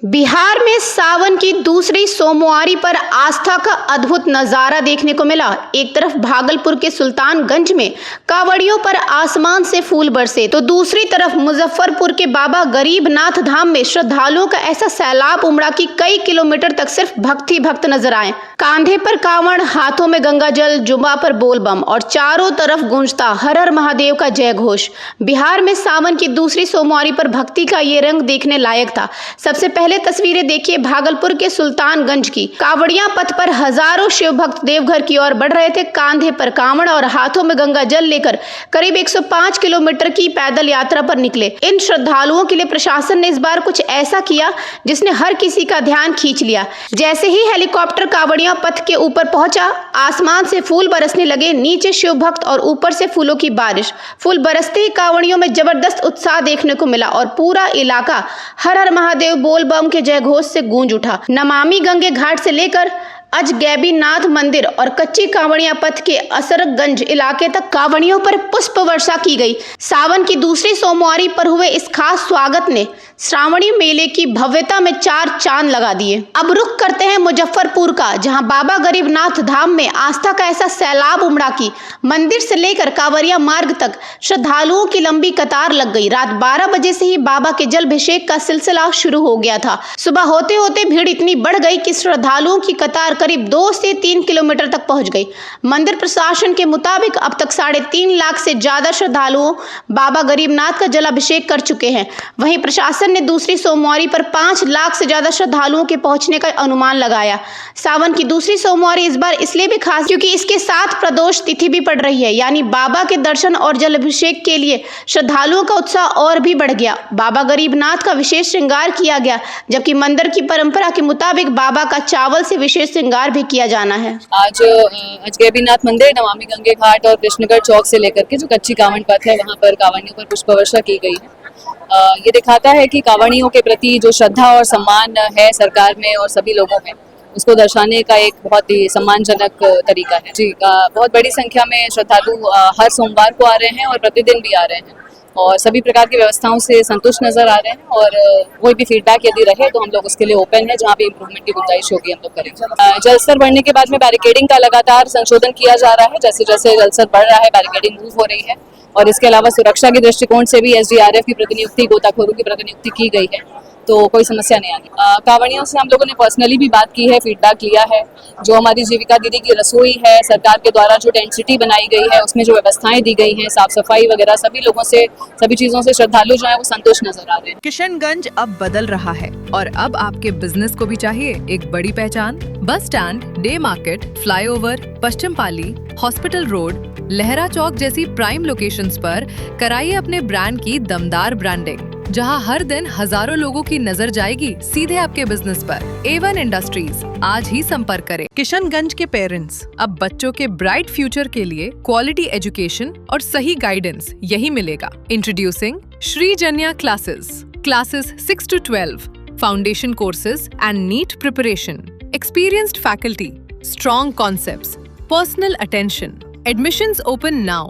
बिहार में सावन की दूसरी सोमवारी पर आस्था का अद्भुत नजारा देखने को मिला। एक तरफ भागलपुर के सुल्तानगंज में कांवड़ियों पर आसमान से फूल बरसे, तो दूसरी तरफ मुजफ्फरपुर के बाबा गरीबनाथ धाम में श्रद्धालुओं का ऐसा सैलाब उमड़ा कि कई किलोमीटर तक सिर्फ भक्त ही भक्त नजर आए। कांधे पर कांवड़, हाथों में गंगा जल, जुबा पर बोलबम और चारों तरफ गूंजता हर हर महादेव का जय घोष। बिहार में सावन की दूसरी सोमवारी पर भक्ति का ये रंग देखने लायक था। सबसे पहले तस्वीरें देखिए भागलपुर के सुल्तानगंज की। कांवड़ियां पथ पर हजारों शिव भक्त देवघर की ओर बढ़ रहे थे। कांधे पर कांवड़ और हाथों में गंगा जल लेकर करीब 105 किलोमीटर की पैदल यात्रा पर निकले। इन श्रद्धालुओं के लिए प्रशासन ने इस बार कुछ ऐसा किया जिसने हर किसी का ध्यान खींच लिया। जैसे ही हेलीकॉप्टर कांवड़ियां पथ के ऊपर पहुंचा, आसमान से फूल बरसने लगे। नीचे शिव भक्त और ऊपर से फूलों की बारिश। फूल बरसते ही कांवड़ियों में जबरदस्त उत्साह देखने को मिला और पूरा इलाका हर हर महादेव बोल बम के जय घोष से गूंज उठा। नमामि गंगे घाट से लेकर अजगैबीनाथ मंदिर और कच्ची कांवड़िया पथ के असरगंज इलाके तक कांवड़ियों पर पुष्प वर्षा की गई। सावन की दूसरी सोमवारी पर हुए इस खास स्वागत ने श्रावणी मेले की भव्यता में चार चांद लगा दिए। अब रुख करते हैं मुजफ्फरपुर का, जहां बाबा गरीबनाथ धाम में आस्था का ऐसा सैलाब उमड़ा कि मंदिर से लेकर कांवड़िया मार्ग तक श्रद्धालुओं की लंबी कतार लग गई। रात 12 बजे से ही बाबा के जलाभिषेक का सिलसिला शुरू हो गया था। सुबह होते होते भीड़ इतनी बढ़ गई कि श्रद्धालुओं की कतार करीब 2 से 3 किलोमीटर तक पहुंच गई। मंदिर प्रशासन के मुताबिक अब तक 3.5 लाख से ज्यादा श्रद्धालुओं बाबा गरीबनाथ का जलाभिषेक कर चुके हैं। वहीं प्रशासन ने दूसरी सोमवारी पर 5 लाख से ज्यादा श्रद्धालुओं के पहुंचने का अनुमान लगाया। सावन की दूसरी सोमवारी इस बार इसलिए भी खास क्योंकि इसके साथ प्रदोष तिथि भी पड़ रही है, यानी बाबा के दर्शन और जलाभिषेक के लिए श्रद्धालुओं का उत्साह और भी बढ़ गया। बाबा गरीबनाथ का विशेष श्रृंगार किया गया, जबकि मंदिर की परंपरा के मुताबिक बाबा का चावल से विशेष श्रृंगार भी किया जाना है। आज अजगैबीनाथ मंदिर, नमामि गंगे घाट और कृष्णगढ़ चौक से लेकर के जो कच्ची कांवड़ पथ है वहाँ पर कांवड़ियों पर पुष्प वर्षा की गई है। ये दिखाता है कि कांवड़ियों के प्रति जो श्रद्धा और सम्मान है सरकार में और सभी लोगों में, उसको दर्शाने का एक बहुत ही सम्मानजनक तरीका है। जी, बहुत बड़ी संख्या में श्रद्धालु हर सोमवार को आ रहे हैं और प्रतिदिन भी आ रहे हैं और सभी प्रकार की व्यवस्थाओं से संतुष्ट नजर आ रहे हैं। और कोई भी फीडबैक यदि रहे तो हम लोग उसके लिए ओपन है, जहाँ भी इम्प्रूवमेंट की गुंजाइश होगी हम लोग करेंगे। जल स्तर बढ़ने के बाद में बैरिकेडिंग का लगातार संशोधन किया जा रहा है। जैसे जैसे जल स्तर बढ़ रहा है बैरिकेडिंग मूव हो रही है और इसके अलावा सुरक्षा के दृष्टिकोण से भी SDRF की प्रतिनियुक्ति, गोताखोरों की प्रतिनियुक्ति की गई है, तो कोई समस्या नहीं आनी। कांवड़ियों से हम लोगों ने पर्सनली भी बात की है, फीडबैक लिया है। जो हमारी जीविका दीदी की रसोई है, सरकार के द्वारा जो टेंट सिटी बनाई गई है, उसमें जो व्यवस्थाएं दी गई हैं, साफ सफाई वगैरह, सभी लोगों से, सभी चीजों से श्रद्धालु जो है वो संतुष्ट नजर आ रहे हैं। किशनगंज अब बदल रहा है और अब आपके बिजनेस को भी चाहिए एक बड़ी पहचान। Bus stand, day market, flyover, Paschim Pali, hospital road, Lahra Chowk जैसी प्राइम लोकेशंस पर कराइए अपने ब्रांड की दमदार ब्रांडिंग, जहां हर दिन हजारों लोगों की नजर जाएगी सीधे आपके बिजनेस पर। A1 इंडस्ट्रीज, आज ही संपर्क करें। किशनगंज के पेरेंट्स अब बच्चों के ब्राइट फ्यूचर के लिए क्वालिटी एजुकेशन और सही गाइडेंस यही मिलेगा। Introducing Shri Janya classes 6 to 12, foundation courses and NEET preparation, experienced faculty, strong concepts, personal attention. Admissions open now.